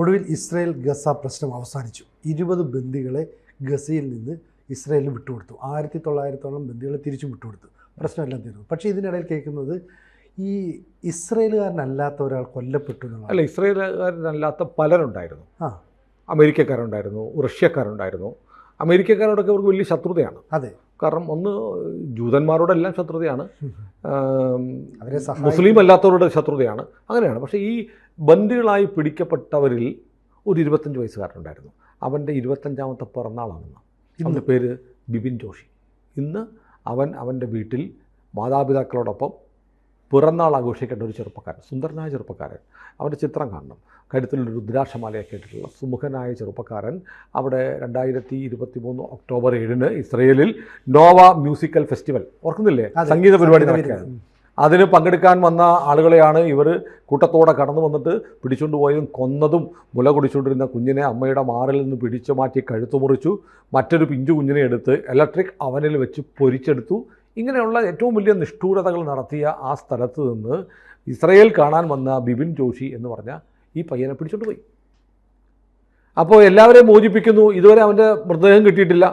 ഒടുവിൽ Israel Gaza പ്രശ്നം അവസാനിച്ചു. 20 ബന്ദികളെ ഗസയിൽ നിന്ന് ഇസ്രായേലിന് വിട്ടുകൊടുത്തു. 1900-ഓളം ബന്ദികളെ തിരിച്ചും വിട്ടുകൊടുത്തു. പ്രശ്നമെല്ലാം തീർന്നു. പക്ഷേ ഇതിനിടയിൽ കേൾക്കുന്നത് ഈ ഇസ്രായേലുകാരനല്ലാത്ത ഒരാൾ കൊല്ലപ്പെട്ടു എന്നുള്ളതാണ്. അല്ല, ഇസ്രായേലുകാരനല്ലാത്ത പലരുണ്ടായിരുന്നു. അമേരിക്കക്കാരുണ്ടായിരുന്നു, റഷ്യക്കാരുണ്ടായിരുന്നു. അമേരിക്കക്കാരോടൊക്കെ അവർക്ക് വലിയ ശത്രുതയാണ്. അതെ, കാരണം ഒന്ന് ജൂതന്മാരോടെല്ലാം ശത്രുതയാണ്, മുസ്ലിം അല്ലാത്തവരുടെ ശത്രുതയാണ്, അങ്ങനെയാണ്. പക്ഷേ ഈ ബന്ദികളായി പിടിക്കപ്പെട്ടവരിൽ ഒരു 25 വയസ്സുകാരനുണ്ടായിരുന്നു. അവൻ്റെ 25ാമത്തെ പിറന്നാളാണെന്ന്. അവൻ്റെ പേര് ബിപിൻ ജോഷി. ഇന്ന് അവൻ്റെ വീട്ടിൽ മാതാപിതാക്കളോടൊപ്പം പിറന്നാൾ ആഘോഷിക്കേണ്ട ഒരു ചെറുപ്പക്കാരൻ, സുന്ദരനായ ചെറുപ്പക്കാരൻ. അവൻ്റെ ചിത്രം കാണണം. കഴുത്തിലൊരു രുദ്രാക്ഷമാലയൊക്കെ ഇട്ടിട്ടുള്ള സുമുഖനായ ചെറുപ്പക്കാരൻ അവിടെ 2023 ഒക്ടോബർ 7 ഇസ്രയേലിൽ നോവ മ്യൂസിക്കൽ ഫെസ്റ്റിവൽ, ഓർക്കുന്നില്ലേ, സംഗീത പരിപാടി നടക്കുകയാണ്. അതിന് പങ്കെടുക്കാൻ വന്ന ആളുകളെയാണ് ഇവർ കൂട്ടത്തോടെ കടന്നു വന്നിട്ട് പിടിച്ചുകൊണ്ട് പോയതും കൊന്നതും. മുല കുടിച്ചുകൊണ്ടിരുന്ന കുഞ്ഞിനെ അമ്മയുടെ മാറിൽ നിന്ന് പിടിച്ചു മാറ്റി കഴുത്തു മുറിച്ചു. മറ്റൊരു പിഞ്ചു കുഞ്ഞിനെ എടുത്ത് ഇലക്ട്രിക് അവനിൽ വെച്ച് പൊരിച്ചെടുത്തു. ഇങ്ങനെയുള്ള ഏറ്റവും വലിയ നിഷ്ഠൂരതകൾ നടത്തിയ ആ സ്ഥലത്ത് നിന്ന് ഇസ്രയേൽ കാണാൻ വന്ന ബിപിൻ ജോഷി എന്ന് പറഞ്ഞ ഈ പയ്യനെ പിടിച്ചുകൊണ്ട് പോയി. അപ്പോൾ എല്ലാവരെയും മോചിപ്പിക്കുന്നു. ഇതുവരെ അവൻ്റെ മൃതദേഹം കിട്ടിയിട്ടില്ല,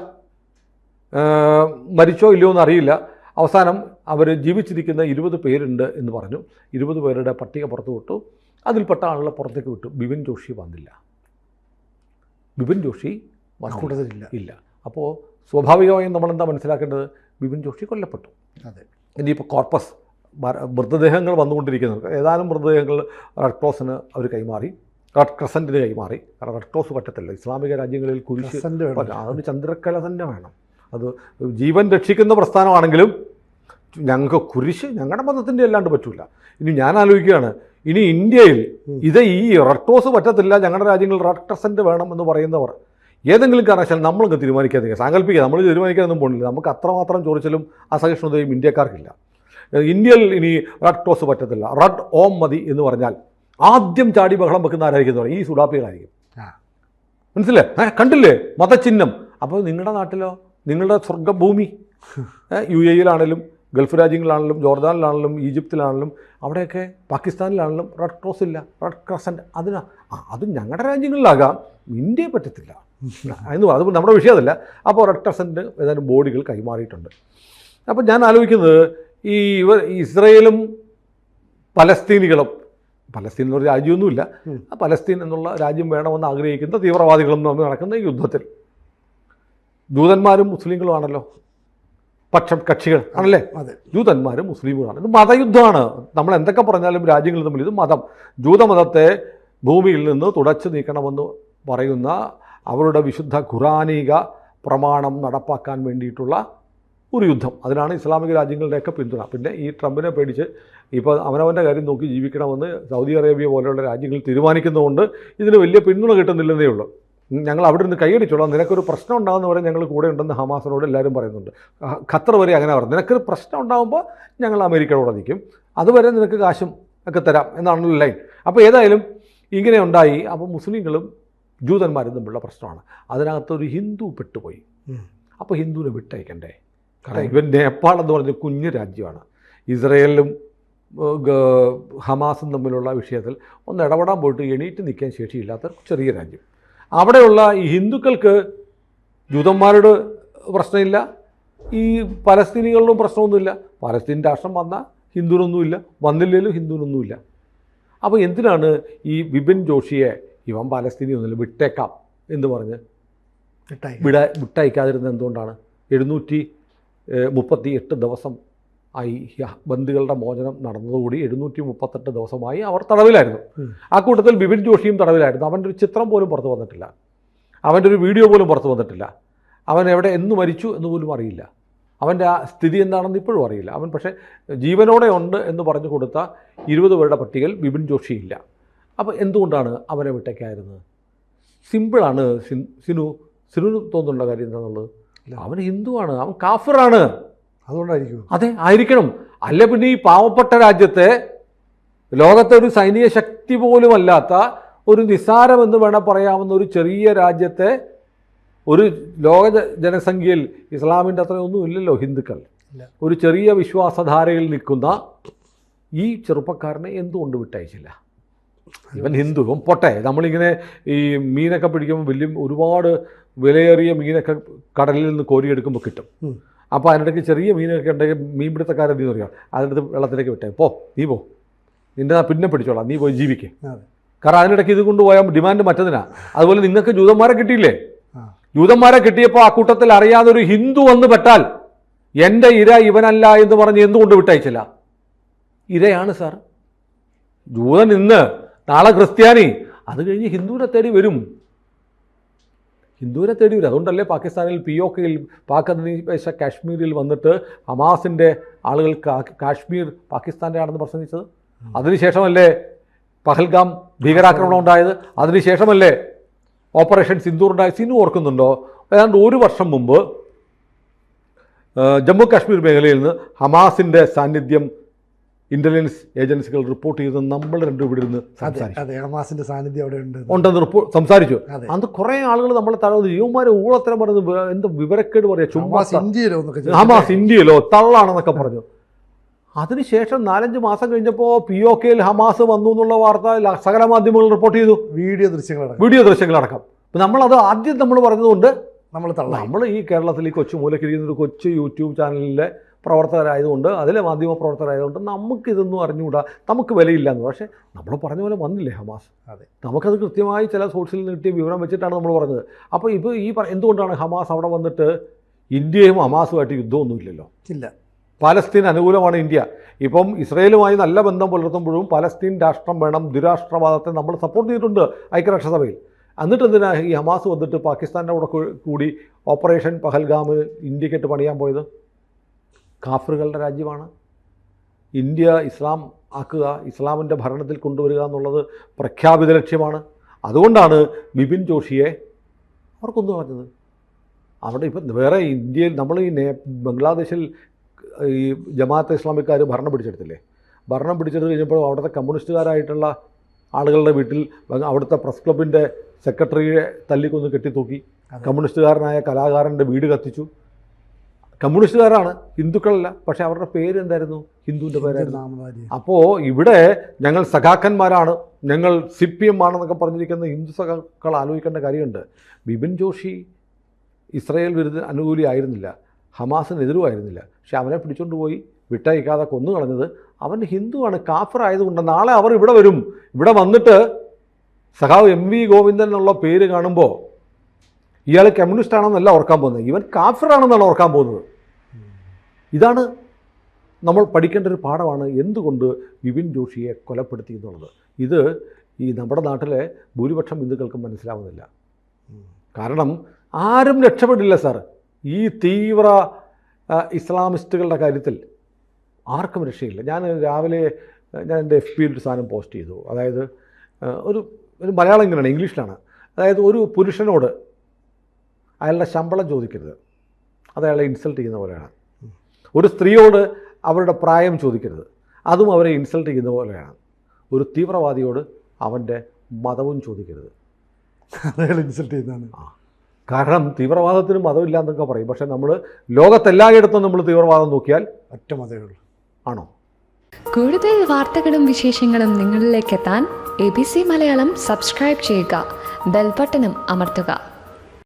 മരിച്ചോ ഇല്ലയോ എന്നറിയില്ല. അവസാനം അവർ ജീവിച്ചിരിക്കുന്ന 20 പേരുണ്ട് എന്ന് പറഞ്ഞു. 20 പേരുടെ പട്ടിക പുറത്തു വിട്ടു. അതിൽപ്പെട്ട ആളുകളെ പുറത്തേക്ക് വിട്ടു. ബിപിൻ ജോഷി വന്നില്ല. ബിപിൻ ജോഷി കൂടുതലില്ല ഇല്ല. അപ്പോൾ സ്വാഭാവികമായും നമ്മളെന്താ മനസ്സിലാക്കേണ്ടത്? ബിപിൻ ജോഷി കൊല്ലപ്പെട്ടു. അതെ. ഇനിയിപ്പോൾ കോർപ്പസ് മൃതദേഹങ്ങൾ വന്നുകൊണ്ടിരിക്കുന്നുണ്ട്. ഏതാനും മൃതദേഹങ്ങൾ റെഡ് ക്രോസിന് അവർ കൈമാറി, റെഡ് ക്രസൻറ്റിന് കൈമാറി. കാരണം റെഡ് ക്രോസ് പറ്റത്തില്ല ഇസ്ലാമിക രാജ്യങ്ങളിൽ. കുരിശ് അതിന് ചന്ദ്രക്കല തന്നെ വേണം. അത് ജീവൻ രക്ഷിക്കുന്ന പ്രസ്ഥാനമാണെങ്കിലും ഞങ്ങൾക്ക് കുരിശ് ഞങ്ങളുടെ മതത്തിൻ്റെ അല്ലാണ്ട് പറ്റില്ല. ഇനി ഞാൻ ആലോചിക്കുകയാണ്, ഇനി ഇന്ത്യയിൽ ഈ റെഡ് ക്രോസ് പറ്റത്തില്ല, ഞങ്ങളുടെ രാജ്യങ്ങളിൽ റെഡ് ക്രസൻറ്റ് വേണം എന്ന് പറയുന്നവർ ഏതെങ്കിലും കാരണവശാൽ നമ്മളൊക്കെ തീരുമാനിക്കാതെ സാങ്കല്പിക്കുക, നമ്മൾ തീരുമാനിക്കാനൊന്നും പോകുന്നില്ല. നമുക്ക് അത്രമാത്രം ചൊറിച്ചിലും അസഹിഷ്ണുതയും ഇന്ത്യക്കാർക്കില്ല. ഇന്ത്യയിൽ ഇനി റെഡ് ക്രോസ് പറ്റത്തില്ല, റെഡ് ഓം മതി എന്ന് പറഞ്ഞാൽ ആദ്യം ചാടി ബഹളം വെക്കുന്ന ആരായിരിക്കും എന്ന് പറയും? ഈ സുഡാപ്പികളായിരിക്കും. മനസ്സിലായി? കണ്ടില്ലേ മതചിഹ്നം? അപ്പോൾ നിങ്ങളുടെ നാട്ടിലോ, നിങ്ങളുടെ സ്വർഗ്ഗഭൂമി UAE-യിലാണെങ്കിലും ഗൾഫ് രാജ്യങ്ങളിലാണെങ്കിലും ജോർദാനിലാണെങ്കിലും ഈജിപ്തിലാണെങ്കിലും അവിടെയൊക്കെ പാകിസ്ഥാനിലാണെങ്കിലും റെഡ് ക്രോസ് ഇല്ല, റെഡ് ക്രസൻറ്റ്. അത് ഞങ്ങളുടെ രാജ്യങ്ങളിലാകാം, ഇന്ത്യയെ പറ്റത്തില്ല എന്ന്. അത് നമ്മുടെ വിഷയം അതല്ല. അപ്പോൾ റെഡ് ക്രസൻറ്റ് ഏതാനും ബോഡികൾ കൈമാറിയിട്ടുണ്ട്. അപ്പോൾ ഞാൻ ആലോചിക്കുന്നത് ഈ ഇസ്രയേലും പലസ്തീനികളും, പലസ്തീൻ എന്നൊരു രാജ്യമൊന്നുമില്ല, പലസ്തീൻ എന്നുള്ള രാജ്യം വേണമെന്ന് ആഗ്രഹിക്കുന്ന തീവ്രവാദികളും തമ്മിൽ നടക്കുന്ന ഈ യുദ്ധത്തിൽ ജൂതന്മാരും മുസ്ലിങ്ങളുമാണല്ലോ കക്ഷികൾ ആണല്ലേ. ജൂതന്മാരും മുസ്ലിമുകളാണ്. ഇത് മതയുദ്ധമാണ്. നമ്മൾ എന്തൊക്കെ പറഞ്ഞാലും രാജ്യങ്ങൾ തമ്മിൽ ഇത് മതം. ജൂതമതത്തെ ഭൂമിയിൽ നിന്ന് തുടച്ചു നീക്കണമെന്ന് പറയുന്ന അവരുടെ വിശുദ്ധ ഖുറാനിക പ്രമാണം നടപ്പാക്കാൻ വേണ്ടിയിട്ടുള്ള ഒരു യുദ്ധം. അതിനാണ് ഇസ്ലാമിക രാജ്യങ്ങളുടെയൊക്കെ പിന്തുണ. പിന്നെ ഈ ട്രംപിനെ പേടിച്ച് ഇപ്പോൾ അവനവൻ്റെ കാര്യം നോക്കി ജീവിക്കണമെന്ന് സൗദി അറേബ്യ പോലെയുള്ള രാജ്യങ്ങൾ തീരുമാനിക്കുന്നതുകൊണ്ട് ഇതിന് വലിയ പിന്തുണ കിട്ടുന്നില്ലെന്നേ ഉള്ളൂ. ഞങ്ങൾ അവിടെ നിന്ന് കൈയടിച്ചോളാം, നിനക്കൊരു പ്രശ്നം ഉണ്ടാകുന്ന വരെ ഞങ്ങൾ കൂടെ ഉണ്ടെന്ന് ഹമാസിനോട് എല്ലാവരും പറയുന്നുണ്ട്. ഖത്തർ വരെ അങ്ങനെ പറഞ്ഞു, നിനക്കൊരു പ്രശ്നം ഉണ്ടാകുമ്പോൾ ഞങ്ങൾ അമേരിക്കയോടെ നിൽക്കും, അതുവരെ നിനക്ക് കാശും ഒക്കെ തരാം എന്നാണല്ലോ ലൈൻ. അപ്പോൾ ഏതായാലും ഇങ്ങനെ ഉണ്ടായി. അപ്പോൾ മുസ്ലിങ്ങളും ജൂതന്മാരും തമ്മിലുള്ള പ്രശ്നമാണ്. അതിനകത്തൊരു ഹിന്ദു പെട്ടുപോയി. അപ്പോൾ ഹിന്ദുവിനെ വിട്ടയക്കണ്ടേ? കാരണം ഇവൻ നേപ്പാൾ എന്ന് പറഞ്ഞ കുഞ്ഞു രാജ്യമാണ്. ഇസ്രയേലും ഹമാസും തമ്മിലുള്ള വിഷയത്തിൽ ഒന്ന് ഇടപെടാൻ പോയിട്ട് എണീറ്റ് നിൽക്കാൻ ശേഷിയില്ലാത്ത ചെറിയ രാജ്യം. അവിടെയുള്ള ഈ ഹിന്ദുക്കൾക്ക് ജൂതന്മാരോട് പ്രശ്നമില്ല, ഈ പലസ്തീനികളിലും പ്രശ്നമൊന്നുമില്ല. പലസ്തീൻ രാഷ്ട്രം വന്നാൽ ഹിന്ദുവിനൊന്നുമില്ല, വന്നില്ലെങ്കിലും ഹിന്ദുവിനൊന്നുമില്ല. അപ്പോൾ എന്തിനാണ് ഈ ബിപിൻ ജോഷിയെ ഇവൻ പാലസ്തീനി ഒന്നുമില്ല വിട്ടേക്കാം എന്ന് പറഞ്ഞ് വിട്ടയക്കാതിരുന്നത് എന്തുകൊണ്ടാണ്? 738 ദിവസം ആയി ബന്ദികളുടെ മോചനം നടന്നതുകൂടി 738 ദിവസമായി അവർ തടവിലായിരുന്നു. ആ കൂട്ടത്തിൽ ബിപിൻ ജോഷിയും തടവിലായിരുന്നു. അവൻ്റെ ഒരു ചിത്രം പോലും പുറത്തു വന്നിട്ടില്ല, അവൻ്റെ ഒരു വീഡിയോ പോലും പുറത്തു വന്നിട്ടില്ല. അവൻ എവിടെ എന്ന് മരിച്ചു എന്ന് പോലും അറിയില്ല. അവൻ്റെ ആ സ്ഥിതി എന്താണെന്ന് ഇപ്പോഴും അറിയില്ല. അവൻ പക്ഷേ ജീവനോടെ ഉണ്ട് എന്ന് പറഞ്ഞു കൊടുത്ത 20 പേരുടെ പട്ടികയിൽ ബിപിൻ ജോഷി ഇല്ല. അപ്പോൾ എന്തുകൊണ്ടാണ് അവനെ വിട്ടേക്കായിരുന്നത്? സിമ്പിളാണ്. സിനുവിന് തോന്നുന്നുണ്ട കാര്യം എന്താണെന്നുള്ളത്? അവൻ ഹിന്ദുവാണ്, അവൻ കാഫിറാണ്. അതുകൊണ്ടായിരിക്കും. അതെ, ആയിരിക്കണം. അല്ല പിന്നെ ഈ പാവപ്പെട്ട രാജ്യത്തെ, ലോകത്തെ ഒരു സൈനിക ശക്തി പോലും അല്ലാത്ത ഒരു നിസ്സാരമെന്ന് വേണം പറയാവുന്ന ഒരു ചെറിയ രാജ്യത്തെ, ഒരു ലോക ജനസംഖ്യയിൽ ഇസ്ലാമിൻ്റെ അത്രയൊന്നും ഇല്ലല്ലോ ഹിന്ദുക്കൾ, ഒരു ചെറിയ വിശ്വാസധാരയിൽ നിൽക്കുന്ന ഈ ചെറുപ്പക്കാരനെ എന്തുകൊണ്ട് വിട്ടയച്ചില്ല? ഇവൻ ഹിന്ദു, ഇവൻ പൊട്ടെ. നമ്മളിങ്ങനെ ഈ മീനൊക്കെ പിടിക്കുമ്പോൾ വലിയ ഒരുപാട് വിലയേറിയ മീനൊക്കെ കടലിൽ നിന്ന് കോരിയെടുക്കുമ്പോൾ കിട്ടും. അപ്പോൾ അതിനിടയ്ക്ക് ചെറിയ മീനൊക്കെ ഉണ്ടെങ്കിൽ മീൻപിടുത്തക്കാരെന്ത് ചെയ്യുന്ന അറിയാം, അതിനകത്ത് വെള്ളത്തിലേക്ക് വിട്ടേ, നീ പോ, നിൻ്റെ പിന്നെ പിടിച്ചോളാം, നീ പോയി ജീവിക്കേ. കാരണം അതിനിടയ്ക്ക് ഇത് കൊണ്ടുപോയാൽ ഡിമാൻഡ് മറ്റതിനാ. അതുപോലെ നിങ്ങൾക്ക് ജൂതന്മാരെ കിട്ടിയില്ലേ? ജൂതന്മാരെ കിട്ടിയപ്പോൾ ആ കൂട്ടത്തിൽ അറിയാതെ ഒരു ഹിന്ദു വന്ന് പെട്ടാൽ എൻ്റെ ഇര ഇവനല്ല എന്ന് പറഞ്ഞ് എന്തുകൊണ്ട് വിട്ടയച്ചില്ല? ഇരയാണ് സാർ. ജൂതൻ ഇന്ന്, നാളെ ക്രിസ്ത്യാനി, അത് കഴിഞ്ഞ് ഹിന്ദുവിനെ തേടി വരും. അതുകൊണ്ടല്ലേ പാകിസ്ഥാനിൽ POKയിൽ പാക് അധിനിവേശ കാശ്മീരിൽ വന്നിട്ട് ഹമാസിൻ്റെ ആളുകൾ കാശ്മീർ പാകിസ്ഥാൻ്റെ ആണെന്ന് പ്രസംഗിച്ചത്. അതിനുശേഷമല്ലേ പഹൽഗാം ഭീകരാക്രമണം ഉണ്ടായത്. അതിനുശേഷമല്ലേ ഓപ്പറേഷൻ സിന്ദൂർ ഉണ്ടായത്. സിനു ഓർക്കുന്നുണ്ടോ? ഏതാണ്ട് 1 വർഷം മുമ്പ് ജമ്മു കാശ്മീർ മേഖലയിൽ നിന്ന് ഹമാസിൻ്റെ സാന്നിധ്യം ഇൻ്റലിജൻസ് ഏജൻസികൾ റിപ്പോർട്ട് ചെയ്ത് നമ്മൾ രണ്ടും ഇവിടെ ഇരുന്ന് ഹമാസിൻ്റെ സാന്നിധ്യം അവിടെ ഉണ്ടെന്ന് സംസാരിച്ചു. അന്ന് കുറേ ആളുകൾ നമ്മളെ തടവ് യുവമാരെ ഊളത്തരം പറയുന്നത് എന്ത് വിവരക്കേട് പറയാ, ചുമ്മാ ഹമാസ് ഇന്ത്യയിലോ തള്ളാണെന്നൊക്കെ പറഞ്ഞു. അതിനുശേഷം 4-5 മാസം കഴിഞ്ഞപ്പോൾ POKയിൽ ഹമാസ് വന്നു എന്നുള്ള വാർത്ത സകല മാധ്യമങ്ങൾ റിപ്പോർട്ട് ചെയ്തു, വീഡിയോ ദൃശ്യങ്ങളടക്കം. നമ്മളത് ആദ്യം നമ്മൾ പറഞ്ഞതുകൊണ്ട് നമ്മൾ ഈ കേരളത്തിൽ ഈ കൊച്ചു മൂലക്കിരിക്കുന്ന ഒരു കൊച്ചു യൂട്യൂബ് ചാനലിലെ പ്രവർത്തകരായതുകൊണ്ട്, അതിലെ മാധ്യമ പ്രവർത്തകരായതുകൊണ്ട് നമുക്കിതൊന്നും അറിഞ്ഞുകൂടാ, നമുക്ക് വിലയില്ലെന്ന്. പക്ഷേ നമ്മൾ പറഞ്ഞ പോലെ വന്നില്ലേ ഹമാസ്? നമുക്കത് കൃത്യമായി ചില സോഴ്സിൽ നിന്ന് കിട്ടിയ വിവരം വെച്ചിട്ടാണ് നമ്മൾ പറഞ്ഞത്. അപ്പോൾ ഇപ്പോൾ എന്തുകൊണ്ടാണ് ഹമാസ് അവിടെ വന്നിട്ട് ഇന്ത്യയും ഹമാസുമായിട്ട് യുദ്ധമൊന്നുമില്ലല്ലോ? ഇല്ല. പാലസ്തീൻ അനുകൂലമാണ് ഇന്ത്യ. ഇപ്പം ഇസ്രയേലുമായി നല്ല ബന്ധം പുലർത്തുമ്പോഴും പാലസ്തീൻ രാഷ്ട്രം വേണം, ദ്വിരാഷ്ട്രവാദത്തെ നമ്മൾ സപ്പോർട്ട് ചെയ്തിട്ടുണ്ട് ഐക്യരാഷ്ട്രസഭയിൽ. എന്നിട്ട് എന്തിനാ ഈ ഹമാസ് വന്നിട്ട് പാകിസ്ഥാൻ്റെ കൂടെ കൂടി ഓപ്പറേഷൻ പഹൽഗാം ഇന്ത്യക്കിട്ട് പണിയാൻ പോയത്? കാഫറുകളുടെ രാജ്യമാണ് ഇന്ത്യ. ഇസ്ലാം ആക്കുക, ഇസ്ലാമിൻ്റെ ഭരണത്തിൽ കൊണ്ടുവരിക എന്നുള്ളത് പ്രഖ്യാപിത ലക്ഷ്യമാണ്. അതുകൊണ്ടാണ് ബിപിൻ ജോഷിയെ അവർ കൊന്നു കളഞ്ഞത്. അവിടെ ഇപ്പം വേറെ ഇന്ത്യയിൽ നമ്മൾ ബംഗ്ലാദേശിൽ ഈ ജമാഅത്തെ ഇസ്ലാമിക്കാർ ഭരണം പിടിച്ചെടുത്തില്ലേ? ഭരണം പിടിച്ചെടുത്ത് കഴിഞ്ഞപ്പോൾ അവിടുത്തെ കമ്മ്യൂണിസ്റ്റുകാരായിട്ടുള്ള ആളുകളുടെ വീട്ടിൽ അവിടുത്തെ പ്രസ് ക്ലബിൻ്റെ സെക്രട്ടറിയെ തല്ലിക്കൊന്ന് കെട്ടിത്തൂക്കി. കമ്മ്യൂണിസ്റ്റുകാരനായ കലാകാരൻ്റെ വീട് കത്തിച്ചു. കമ്മ്യൂണിസ്റ്റുകാരാണ്, ഹിന്ദുക്കളല്ല. പക്ഷേ അവരുടെ പേര് എന്തായിരുന്നു? ഹിന്ദുവിൻ്റെ പേരായിരുന്നു. അപ്പോൾ ഇവിടെ ഞങ്ങൾ സഖാക്കന്മാരാണ്, ഞങ്ങൾ CPM ആണെന്നൊക്കെ പറഞ്ഞിരിക്കുന്ന ഹിന്ദു സഖാക്കൾ ആലോചിക്കേണ്ട കാര്യമുണ്ട്. ബിപിൻ ജോഷി ഇസ്രായേൽ വിരുദ്ധ അനുകൂലി ആയിരുന്നില്ല, ഹമാസിനെതിരുമായിരുന്നില്ല. പക്ഷെ അവനെ പിടിച്ചുകൊണ്ട് പോയി വിട്ടയക്കാതെ കൊന്നു കളഞ്ഞത് അവൻ ഹിന്ദുവാണ്, കാഫർ ആയതുകൊണ്ട്. നാളെ അവർ ഇവിടെ വരും. ഇവിടെ വന്നിട്ട് സഖാവ് MV ഗോവിന്ദൻ എന്നുള്ള പേര് കാണുമ്പോൾ ഇയാൾ കമ്മ്യൂണിസ്റ്റ് ആണെന്നല്ല ഓർക്കാൻ പോകുന്നത്, ഇവൻ കാഫിറാണെന്നാണ് ഓർക്കാൻ പോകുന്നത്. ഇതാണ് നമ്മൾ പഠിക്കേണ്ട ഒരു പാഠമാണ് എന്തുകൊണ്ട് ബിപിൻ ജോഷിയെ കൊലപ്പെടുത്തി എന്നുള്ളത്. ഇത് ഈ നമ്മുടെ നാട്ടിലെ ഭൂരിപക്ഷം ഹിന്ദുക്കൾക്കും മനസ്സിലാവുന്നില്ല. കാരണം ആരും രക്ഷപ്പെടില്ല സാർ. ഈ തീവ്ര ഇസ്ലാമിസ്റ്റുകളുടെ കാര്യത്തിൽ ആർക്കും രക്ഷയില്ല. ഞാൻ രാവിലെ എൻ്റെ FBയിൽ ഒരു സാധനം പോസ്റ്റ് ചെയ്തു. അതായത് ഒരു മലയാളം ഇങ്ങനെയാണ്, ഇംഗ്ലീഷിലാണ്. അതായത് ഒരു പുരുഷനോട് അയാളുടെ ശമ്പളം ചോദിക്കരുത്, അത് അയാളെ ഇൻസൾട്ട് ചെയ്യുന്ന പോലെയാണ്. ഒരു സ്ത്രീയോട് അവരുടെ പ്രായം ചോദിക്കരുത്, അതും അവരെ ഇൻസൾട്ട് ചെയ്യുന്ന പോലെയാണ്. ഒരു തീവ്രവാദിയോട് അവൻ്റെ മതവും ചോദിക്കരുത്, അയാൾ ഇൻസൾട്ട് ചെയ്യുന്നതാണ്. കാരണം തീവ്രവാദത്തിന് മതമില്ല എന്നൊക്കെ പറയും. പക്ഷേ നമ്മൾ ലോകത്തെല്ലായിടത്തും നമ്മൾ തീവ്രവാദം നോക്കിയാൽ ഒറ്റ മതമേ ഉള്ളൂ. ആണോ? കൂടുതൽ വാർത്തകളും വിശേഷങ്ങളും നിങ്ങളിലേക്ക് എത്താൻ ABC മലയാളം സബ്സ്ക്രൈബ് ചെയ്യുക, ബെൽ ബട്ടണും അമർത്തുക.